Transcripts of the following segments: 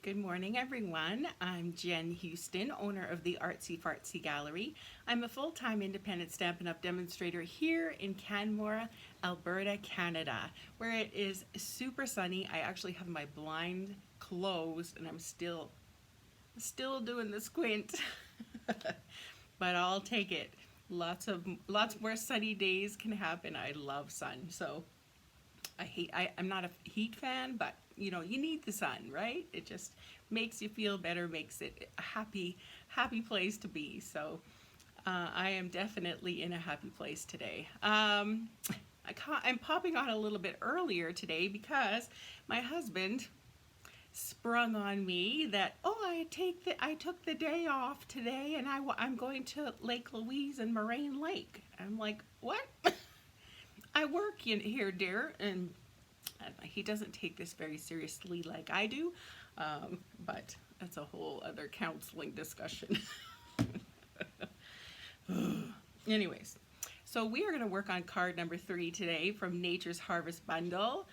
Good morning, everyone. I'm Jen Houston, owner of the Artsy Fartsy Gallery. I'm a full-time independent Stampin' Up! Demonstrator here in Canmore, Alberta, Canada, where it is super sunny. I actually have my blind closed and I'm still doing the squint, but I'll take it. Lots more sunny days can happen. I love sun, so I'm not a heat fan, but you need the sun, right? It just makes you feel better, makes it a happy place to be. So I am definitely in a happy place today. I'm popping on a little bit earlier today because my husband sprung on me that, oh, I took the day off today and I'm going to Lake Louise and Moraine Lake. I'm like, what? I work in here, dear, and he doesn't take this very seriously like I do, but that's a whole other counseling discussion. Anyways, so we are going to work on card number 3 today from Nature's Harvest Bundle.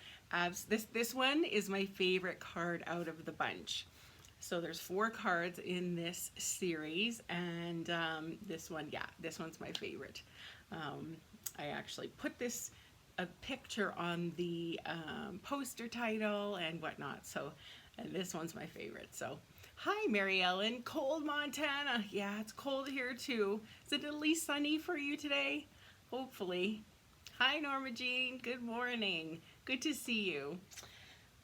This one is my favorite card out of the bunch. So there's 4 cards in this series, and this one's my favorite. I actually put a picture on the poster title and whatnot. So, and this one's my favorite. So, hi, Mary Ellen. Cold Montana. Yeah, it's cold here too. Is it at least sunny for you today? Hopefully. Hi, Norma Jean. Good morning. Good to see you.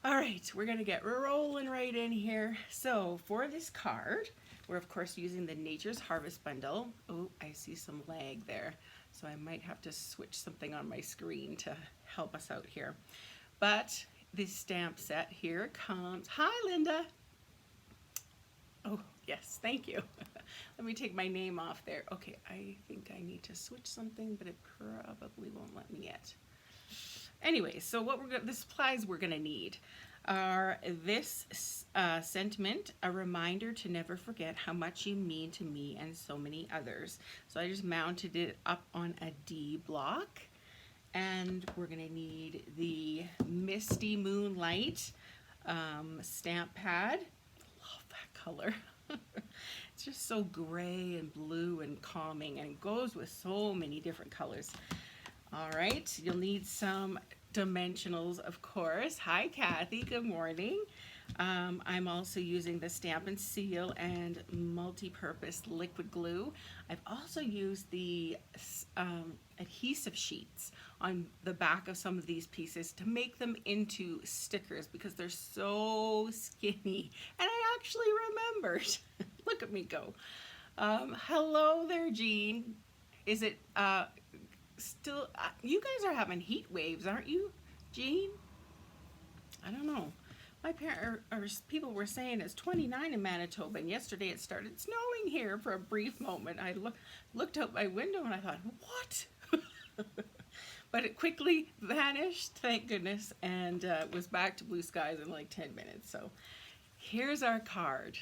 All right, we're gonna get rolling right in here. So for this card, we're of course using the Nature's Harvest Bundle. Oh, I see some lag there. So I might have to switch something on my screen to help us out here. But this stamp set here comes, hi Linda. Oh, yes, thank you. Let me take my name off there. Okay, I think I need to switch something, but it probably won't let me yet. Anyway, so the supplies we're gonna need are this sentiment, a reminder to never forget how much you mean to me and so many others. So I just mounted it up on a D block, and we're gonna need the Misty Moonlight stamp pad. Love that color. It's just so gray and blue and calming, and it goes with so many different colors. All right, you'll need some dimensionals, of course. Hi, Kathy. Good morning. I'm also using the Stampin' Seal and multi-purpose liquid glue. I've also used the adhesive sheets on the back of some of these pieces to make them into stickers because they're so skinny. And I actually remembered. Look at me go. Hello there, Jean. Is it still, you guys are having heat waves, aren't you, Jean? I don't know. My people were saying it's 29 in Manitoba, and yesterday it started snowing here for a brief moment. I looked out my window and I thought, what? But it quickly vanished, thank goodness, and was back to blue skies in like 10 minutes. So here's our card.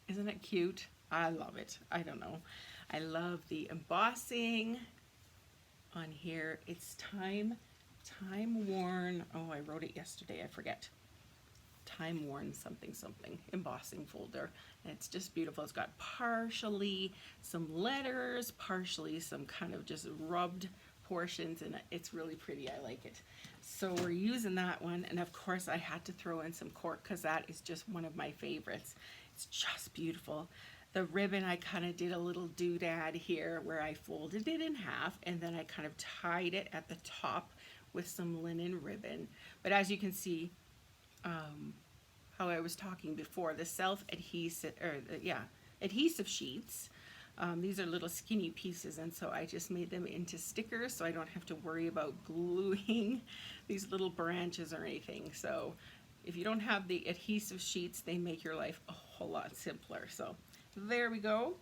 Isn't it cute? I love it. I don't know. I love the embossing on here. It's time worn. Oh, I wrote it yesterday. I forget. Time worn something embossing folder. And it's just beautiful. It's got partially some letters, partially some kind of just rubbed portions, and it's really pretty. I like it. So we're using that one, and of course I had to throw in some cork because that is just one of my favorites. It's just beautiful. The ribbon, I kind of did a little doodad here where I folded it in half and then I kind of tied it at the top with some linen ribbon. But as you can see, how I was talking before, the self-adhesive, adhesive sheets, these are little skinny pieces, and so I just made them into stickers so I don't have to worry about gluing these little branches or anything. So if you don't have the adhesive sheets, they make your life a whole lot simpler. So there we go.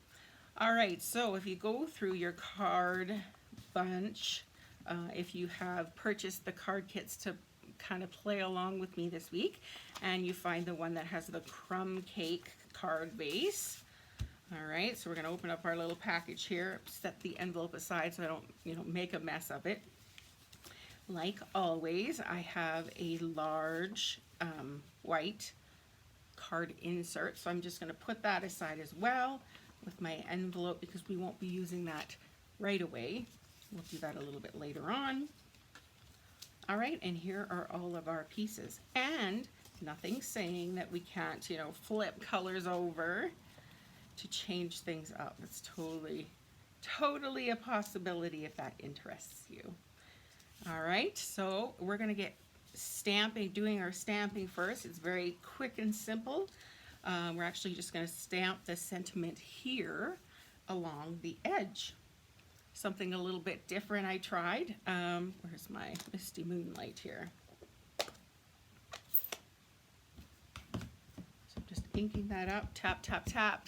All right, so if you go through your card bunch, if you have purchased the card kits to kind of play along with me this week, and you find the one that has the crumb cake card base. All right, so we're gonna open up our little package here, set the envelope aside so I don't, make a mess of it. Like always, I have a large white card insert. So I'm just going to put that aside as well with my envelope because we won't be using that right away. We'll do that a little bit later on. All right, and here are all of our pieces. And nothing saying that we can't, you know, flip colors over to change things up. It's totally a possibility if that interests you. All right, so we're gonna get doing our stamping first. It's very quick and simple. We're actually just gonna stamp the sentiment here along the edge. Something a little bit different I tried. Where's my Misty Moonlight here? So just inking that up, tap, tap, tap.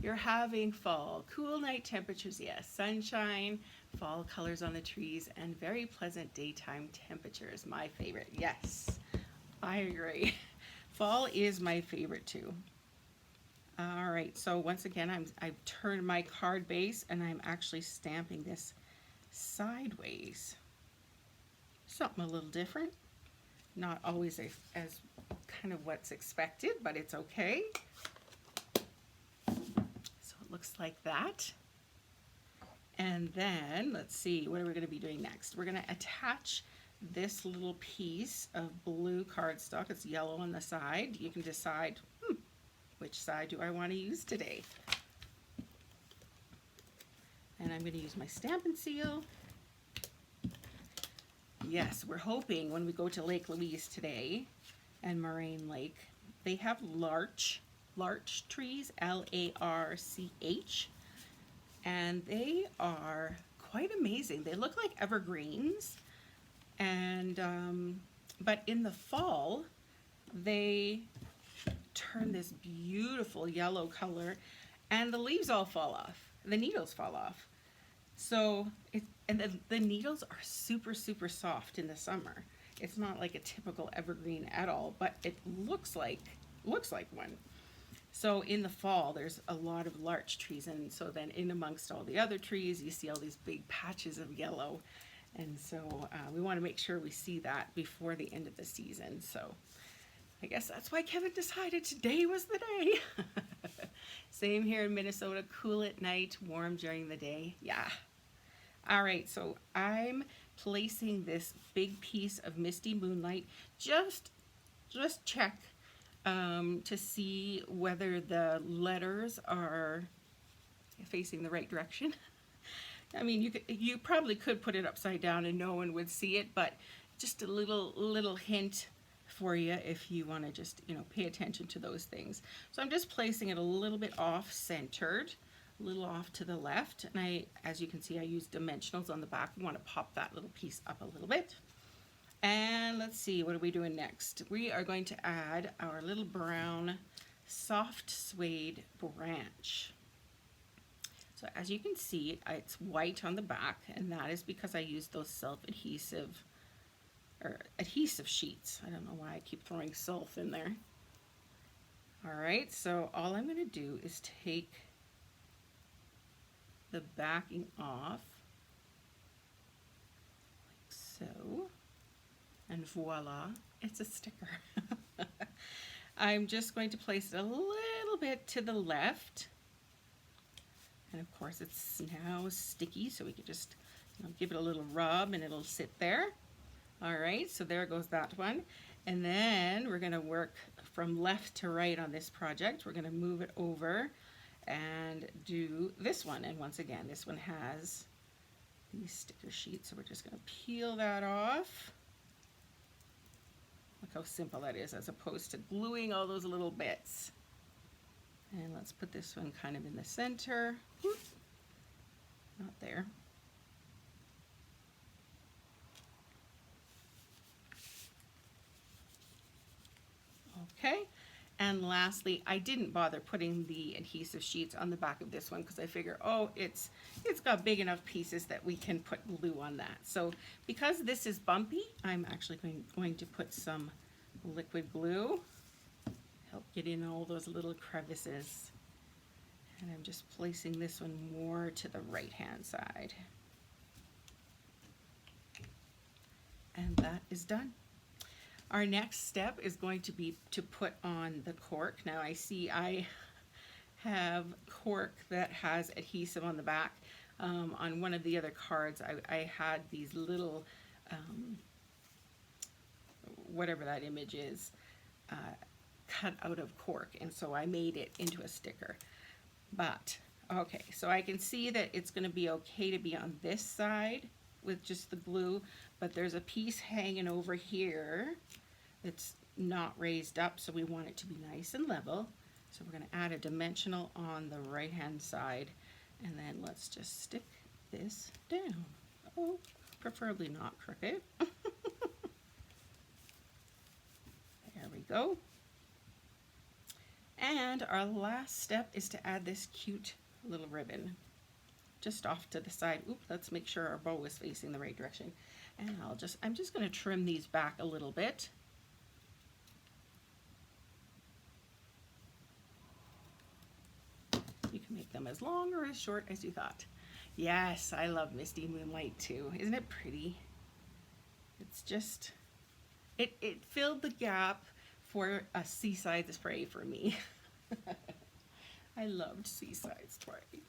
You're having fall, cool night temperatures, yes, sunshine, fall colors on the trees, and very pleasant daytime temperatures. My favorite, yes, I agree. Fall is my favorite too. All right, so once again, I've turned my card base and I'm actually stamping this sideways. Something a little different. Not always as kind of what's expected, but it's okay. Looks like that. And then let's see, what are we going to be doing next? We're going to attach this little piece of blue cardstock. It's yellow on the side. You can decide which side do I want to use today. And I'm going to use my Stampin' Seal. Yes, we're hoping when we go to Lake Louise today and Moraine Lake, they have larch trees, L-A-R-C-H, and they are quite amazing. They look like evergreens, and but in the fall they turn this beautiful yellow color and the leaves all fall off, the needles fall off. So the needles are super soft in the summer. It's not like a typical evergreen at all, but it looks like one. So in the fall, there's a lot of larch trees, and so then in amongst all the other trees, you see all these big patches of yellow. And so we want to make sure we see that before the end of the season. So I guess that's why Kevin decided today was the day. Same here in Minnesota, cool at night, warm during the day. Yeah. All right, so I'm placing this big piece of Misty Moonlight. Just check to see whether the letters are facing the right direction. I mean, you probably could put it upside down and no one would see it, but just a little hint for you if you want to just, you know, pay attention to those things. So I'm just placing it a little bit off-centered, a little off to the left, and as you can see, I use dimensionals on the back. We want to pop that little piece up a little bit. And let's see, what are we doing next? We are going to add our little brown soft suede branch. So as you can see, it's white on the back, and that is because I used those self-adhesive or adhesive sheets. I don't know why I keep throwing self in there. All right, so all I'm going to do is take the backing off, like so. And voila, it's a sticker. I'm just going to place it a little bit to the left. And of course it's now sticky, so we can just, you know, give it a little rub and it'll sit there. All right, so there goes that one. And then we're gonna work from left to right on this project. We're gonna move it over and do this one. And once again, this one has these sticker sheets, so we're just gonna peel that off. Look how simple that is as opposed to gluing all those little bits. And let's put this one kind of in the center. Whoop. Not there. Okay, and lastly, I didn't bother putting the adhesive sheets on the back of this one because I figure, oh, it's got big enough pieces that we can put glue on that. So because this is bumpy, I'm actually going to put some liquid glue, help get in all those little crevices. And I'm just placing this one more to the right-hand side. And that is done. Our next step is going to be to put on the cork. Now I see I have cork that has adhesive on the back. On one of the other cards, I had these little, whatever that image is, cut out of cork, and so I made it into a sticker. But, okay, so I can see that it's going to be okay to be on this side with just the glue, but there's a piece hanging over here that's not raised up, so we want it to be nice and level. So we're going to add a dimensional on the right hand side, and then let's just stick this down. Oh, preferably not crooked. There we go. And our last step is to add this cute little ribbon just off to the side. Oop, let's make sure our bow is facing the right direction. And I'm just going to trim these back a little bit. You can make them as long or as short as you thought. Yes, I love Misty Moonlight too. Isn't it pretty? It's just, it filled the gap for a Seaside spray for me. I loved Seaside spray.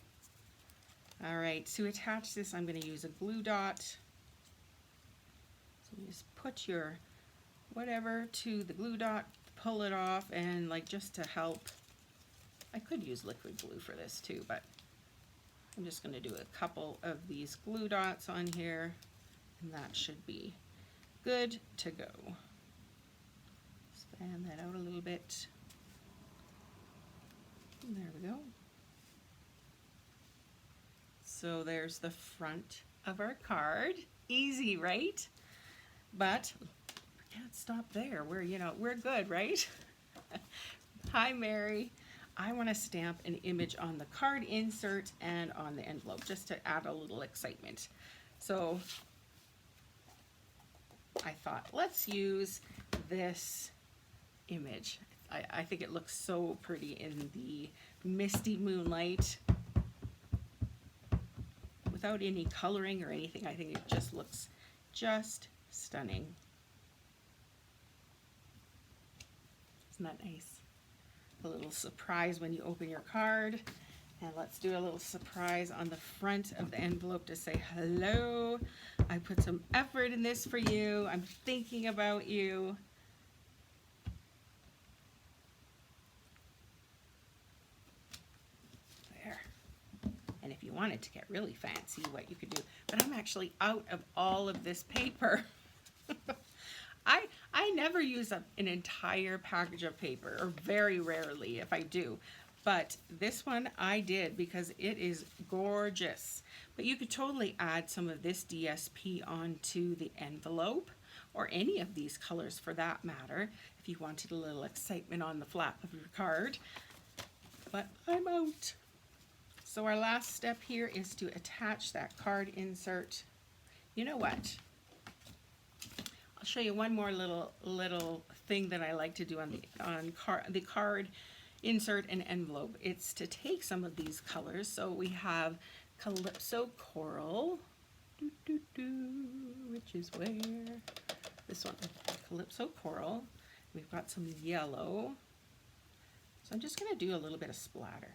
All right, to attach this, I'm going to use a glue dot. So you just put your whatever to the glue dot, pull it off, and like just to help, I could use liquid glue for this too, but I'm just going to do a couple of these glue dots on here, and that should be good to go. Span that out a little bit. And there we go. So there's the front of our card. Easy, right? But we can't stop there. We're good, right? Hi, Mary. I want to stamp an image on the card insert and on the envelope just to add a little excitement. So I thought, let's use this image. I think it looks so pretty in the misty moonlight without any coloring or anything. I think it just looks just stunning. Isn't that nice? A little surprise when you open your card. And let's do a little surprise on the front of the envelope to say hello. I put some effort in this for you. I'm thinking about you. There. And if you wanted to get really fancy, what you could do, but I'm actually out of all of this paper. I never use an entire package of paper, or very rarely if I do. But this one I did because it is gorgeous. But you could totally add some of this DSP onto the envelope, or any of these colors for that matter, if you wanted a little excitement on the flap of your card. But I'm out. So our last step here is to attach that card insert. You know what? I'll show you one more little thing that I like to do on the card insert and envelope. It's to take some of these colors. So we have Calypso Coral, which is where? This one, Calypso Coral. We've got some yellow. So I'm just going to do a little bit of splatter.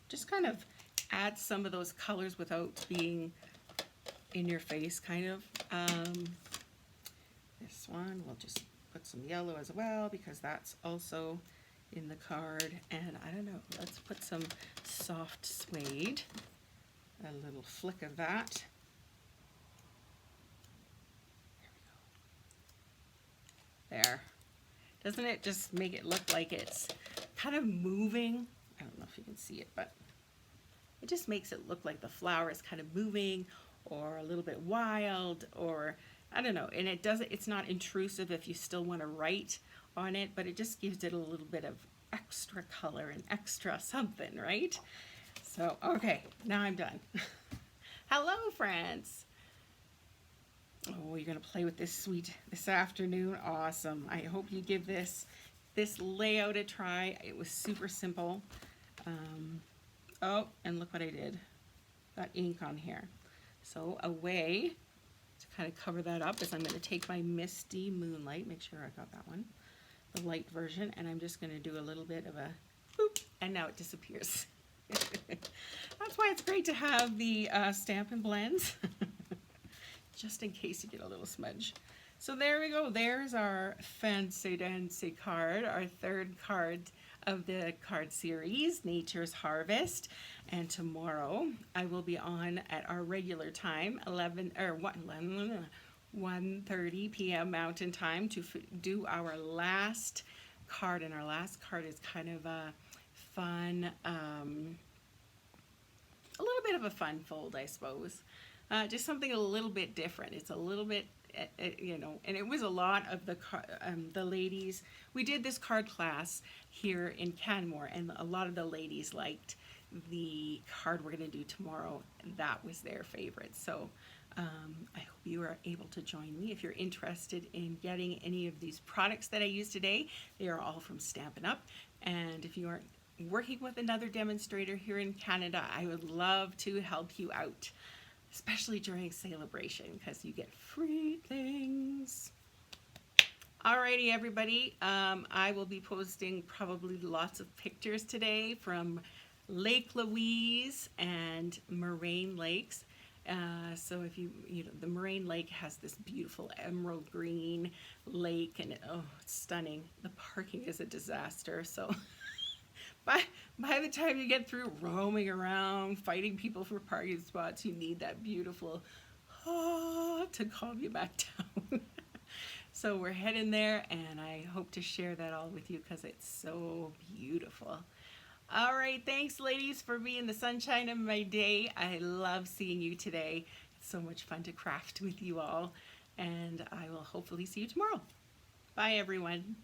Just kind of add some of those colors without being in your face, kind of. This one, we'll just put some yellow as well because that's also in the card. And I don't know, let's put some soft suede, a little flick of that. There we go. There. Doesn't it just make it look like it's kind of moving? I don't know if you can see it, but it just makes it look like the flower is kind of moving or a little bit wild, or I don't know. And it's not intrusive if you still want to write on it, but it just gives it a little bit of extra color and extra something, right? So, okay, now I'm done. Hello, friends. Oh, you're going to play with this this afternoon. Awesome. I hope you give this layout a try. It was super simple. Oh, and look what I did. Got ink on here. So a way to kind of cover that up is I'm going to take my Misty Moonlight, make sure I got that one, the light version, and I'm just going to do a little bit of a boop, and now it disappears. That's why it's great to have the Stampin' Blends, just in case you get a little smudge. So there we go. There's our Fancy Dancy card, our third card of the card series, Nature's Harvest. And tomorrow I will be on at our regular time, 1:30 p.m. Mountain Time, to do our last card. And our last card is kind of a fun, a little bit of a fun fold, I suppose. Just something a little bit different. It's a little bit, you know, and it was a lot of the ladies. We did this card class here in Canmore, and a lot of the ladies liked the card we're going to do tomorrow. That was their favorite. So I hope you are able to join me. If you're interested in getting any of these products that I used today, they are all from Stampin' Up. And if you aren't working with another demonstrator here in Canada, I would love to help you out, especially during celebration, because you get free things. Alrighty, everybody. I will be posting probably lots of pictures today from Lake Louise and Moraine Lakes. So if you know, the Moraine Lake has this beautiful emerald green lake, and it's stunning. The parking is a disaster. So by the time you get through roaming around, fighting people for parking spots, you need that beautiful to calm you back down. So we're heading there, and I hope to share that all with you because it's so beautiful. All right, thanks, ladies, for being the sunshine of my day. I love seeing you today. It's so much fun to craft with you all, and I will hopefully see you tomorrow. Bye, everyone.